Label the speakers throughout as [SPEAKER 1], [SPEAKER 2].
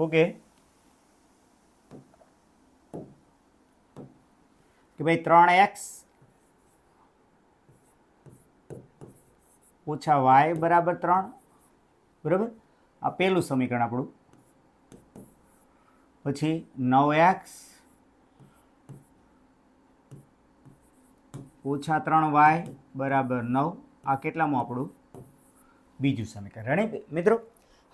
[SPEAKER 1] Okay કે ભાઈ 3x ઓછા y બરાબર 3, બરાબર. આ પહેલું સમીકરણ આપણું. પછી 9x ઓછા 3y બરાબર 9. આ કેટલામાં આપણું બીજું સમીકરણ. રેડી મિત્રો?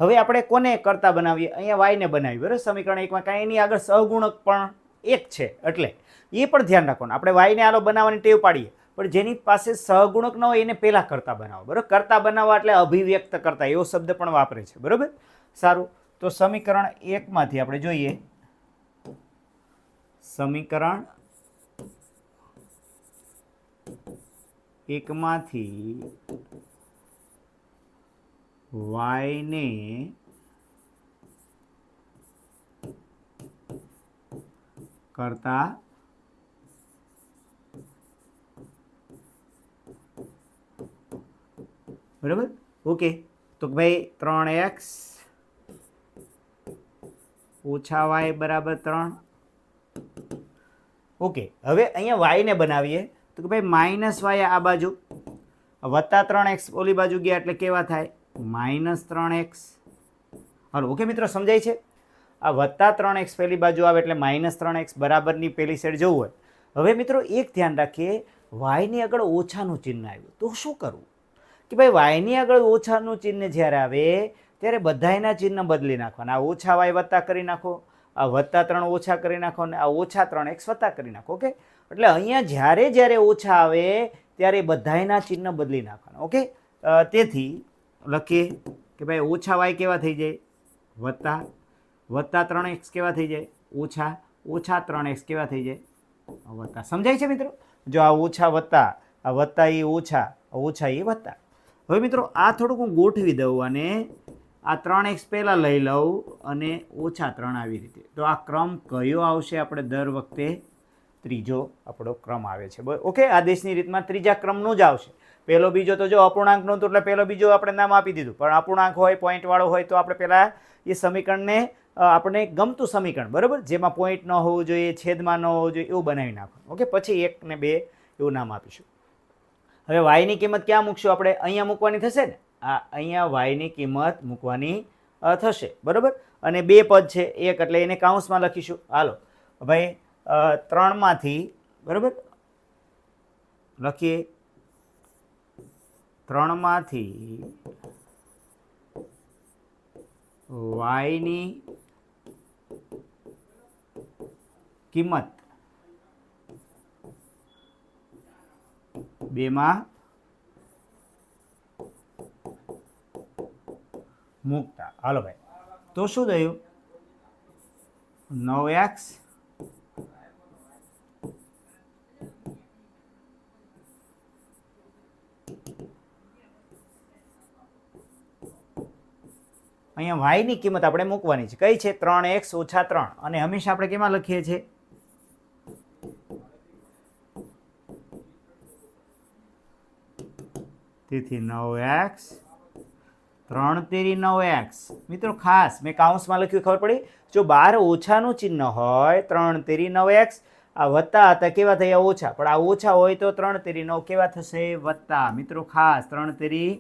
[SPEAKER 1] હવે આપણે કોને કરતા બનાવીએ? અહીંયા y ને બનાવીએ, બરાબર. સમીકરણ 1 માં કાંઈ એની આગળ સહગુણક પણ 1 છે, એટલે એ પણ ધ્યાન રાખવાનું. આપણે y ને આલો બનાવવાની ટેવ પાડીએ, પણ જેની પાસે સહગુણક ન હોય એને પહેલા કરતા બનાવો, બરાબર. કરતા બનાવવા એટલે અભિવ્યક્ત કરતા એવો શબ્દ પણ વાપરે છે, બરાબર. સારું, તો સમીકરણ 1 માંથી આપણે જોઈએ. સમીકરણ 1 માંથી y ને કરતા બરાબર. ઓકે, તો ભાઈ 3x ઓછા y બરાબર 3. ઓકે, હવે અહીંયા y ને બનાવીએ તો કે ભાઈ માઇનસ y આ બાજુ વત્તા 3x ઓલી બાજુ ગયા એટલે કેવા થાય? -3x. હાલો, ઓકે મિત્રો, સમજાય છે? આ વત્તા 3x પહેલી બાજુ આવે એટલે -3x બરાબરની પેલી સાઈડ જવું હોય. હવે મિત્રો એક ધ્યાન રાખીએ, y ની આગળ ઓછાનું ચિહ્ન આવ્યું તો શું કરવું? કે ભાઈ y ની આગળ ઓછાનું ચિહ્ન જ્યારે આવે ત્યારે બધાયના ચિહ્ન બદલી નાખવાના. આ ઓછા y વત્તા કરી નાખો, આ વત્તા 3 ઓછા કરી નાખો, અને આ ઓછા 3x વત્તા કરી નાખો. ઓકે, એટલે અહીંયા જ્યારે જ્યારે ઓછા આવે ત્યારે બધાયના ચિહ્ન બદલી નાખવાના. ઓકે, તેથી લખીએ કે ભાઈ ઓછા y કેવા થઈ જાય? વત્તા, વત્તા 3x કેવા થઈ જાય? ઓછા, ઓછા 3x કેવા થઈ જાય? વત્તા. સમજાય છે મિત્રો? જો આ ઓછા વત્તા, આ વત્તા એ ઓછા, ઓછા એ વત્તા. હવે મિત્રો આ થોડુંક હું ગોઠવી દઉં અને આ 3x પહેલાં લઈ લઉં અને ઓછા 3 આવી રીતે. તો આ ક્રમ કયો આવશે? આપણે દર વખતે ત્રીજો આપણો ક્રમ આવે છે. ઓકે, આદેશની રીતમાં ત્રીજા ક્રમનું જ આવશે. પહેલો બીજો તો જો અપૂર્ણાંક નહોતું એટલે પહેલો બીજો આપણે નામ આપી દીધું, પણ અપૂર્ણાંક હોય, પોઈન્ટવાળો હોય તો આપણે પહેલાં એ સમીકરણને આપણે ગમતું સમીકરણ, બરાબર, જેમાં પોઈન્ટ ન હોવું જોઈએ, છેદમાં ન હોવું જોઈએ, એવું બનાવી નાખવાનું. ઓકે, પછી 1 ને 2 એવું નામ આપીશું. હવે y ની કિંમત ક્યાં મૂકશું? આપણે અહીંયા મૂકવાની થશે ને. આ અહીંયા y ની કિંમત મૂકવાની થશે, બરાબર. અને 2 પદ છે, 1 એટલે એને કાઉન્સમાં લખીશું. હાલો ભાઈ 3 માંથી, બરાબર, લખીએ 3 માંથી y ની કિંમત 2 માં મૂકતા. હાલો ભાઈ, તો શું થયું? 9x અહીંયા y ની કિંમત આપણે મૂકવાની છે. કઈ છે? 3x ઓછા 3. અને હંમેશા આપણે કેમાં લખીએ છીએ? તેથી 9x 3 તેરી 9x. મિત્રો ખાસ મેં કાઉન્સમાં લખ્યું, ખબર પડી? જો બહાર ઓછાનું ચિહ્ન હોય 3 તેરી 9x, આ વત્તા હતા કેવા થયા? ઓછા. પણ આ ઓછા હોય તો 3 તેરી 9 કેવા થશે? વત્તા. મિત્રો ખાસ 3 તેરી,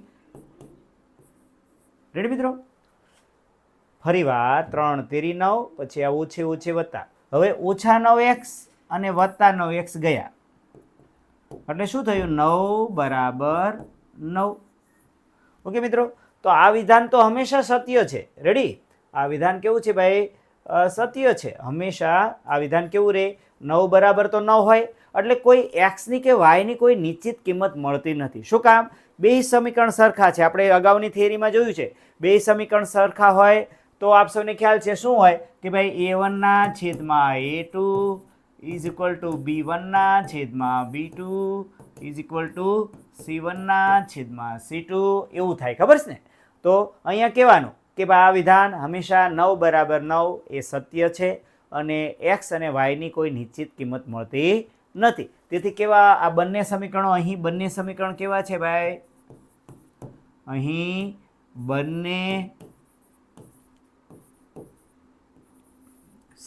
[SPEAKER 1] રેડી મિત્રો? ફરી વાર 3 તેરી 9, પછી આ ઓછે ઓછે વત્તા. હવે ઓછા 9x અને વત્તા 9x ગયા એટલે શું થયું? 9 બરાબર 9. ઓકે મિત્રો, તો આ વિધાન તો હંમેશા સત્ય છે. રેડી? આ વિધાન કેવું છે ભાઈ? સત્ય છે. હંમેશા આ વિધાન કેવું રહે? 9 બરાબર તો 9 હોય, એટલે કોઈ x ની કે y ની કોઈ નિશ્ચિત કિંમત મળતી નથી. શું કામ? બે સમીકરણ સરખા છે. આપણે અગાઉની થિયરીમાં જોયું છે, બે સમીકરણ સરખા હોય તો આપ સૌને ખ્યાલ છે શું હોય કે ભાઈ a1 ના છેદમાં a2 is equal to b1 ના છેદમાં b2 is equal to c1 ના છેદમાં c2 એવું થાય. ખબર છે ને? તો અહીંયા કહેવાનું કે ભાઈ આ વિધાન હંમેશા 9 બરાબર 9 એ સત્ય છે અને x અને y ની કોઈ નિશ્ચિત કિંમત મળતી નથી. તેથી કેવા આ બંને સમીકરણો? અહીં બંને સમીકરણ કેવા છે ભાઈ? અહીં બંને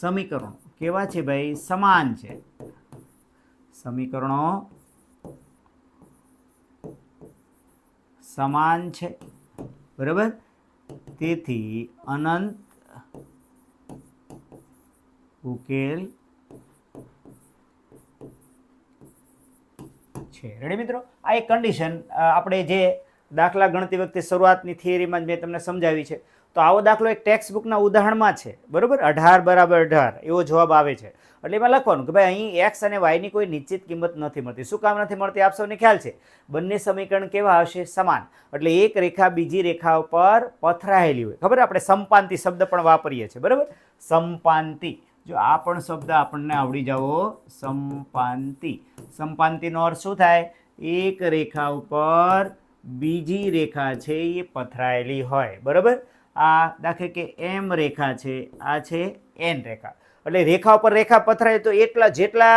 [SPEAKER 1] સમીકરણો કેવા છે ભાઈ? સમાન છે. સમીકરણો સમાન છે, બરાબર. તેથી અનંત ઉકેલ છે. રેડી મિત્રો? આ એક કન્ડિશન આપણે જે દાખલા ગણતી વખતે શરૂઆતની થિયરીમાં જ મેં તમને સમજાવી છે. તો આવો દાખલો એક ટેક્સ્ટ બુકના ઉદાહરણમાં છે, બરાબર. 18 બરાબર 18 એવો જવાબ આવે છે. એટલે એમાં લખવાનું કે ભાઈ અહીં એક્સ અને વાયની કોઈ નિશ્ચિત કિંમત નથી મળતી. શું કામ નથી મળતી? આપ સૌને ખ્યાલ છે. બંને સમીકરણ કેવા હશે? સમાન. એટલે એક રેખા બીજી રેખા ઉપર પથરાયેલી હોય. ખબર? આપણે સમપાંતિ શબ્દ પણ વાપરીએ છીએ, બરાબર. સમપાંતિ, જો આ પણ શબ્દ આપણને આવડી જાવો. સમપાંતિ. સમપાંતિનો અર્થ શું થાય? એક રેખા ઉપર બીજી રેખા છે એ પથરાયેલી હોય, બરાબર. આ દાખલે કે એમ રેખા છે, આ છે એન રેખા. એટલે રેખા ઉપર રેખા પથરાય તો એટલા જેટલા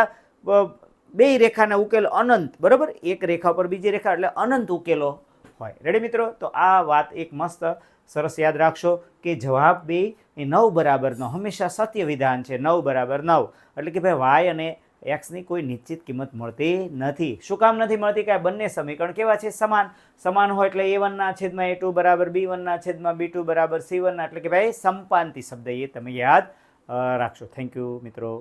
[SPEAKER 1] બે રેખાના ઉકેલ અનંત, બરાબર. એક રેખા ઉપર બીજી રેખા એટલે અનંત ઉકેલો હોય. રેડી મિત્રો? તો આ વાત એક મસ્ત સરસ યાદ રાખશો કે જવાબ બે એ 9 બરાબરનો હંમેશા સત્ય વિધાન છે. 9 બરાબર 9 એટલે કે ભાઈ વાય અને એક્સની કોઈ નિશ્ચિત કિંમત મળતી નથી. શું કામ નથી મળતી? કે આ બંને સમીકરણ કેવા છે? સમાન. સમાન હોય એટલે a1 ના છેદમાં a2 બરાબર b1 ના છેદમાં b2 બરાબર c1 ના, એટલે કે ભાઈ સમપાંતિ શબ્દ એ તમે યાદ રાખશો. થેન્ક યુ મિત્રો.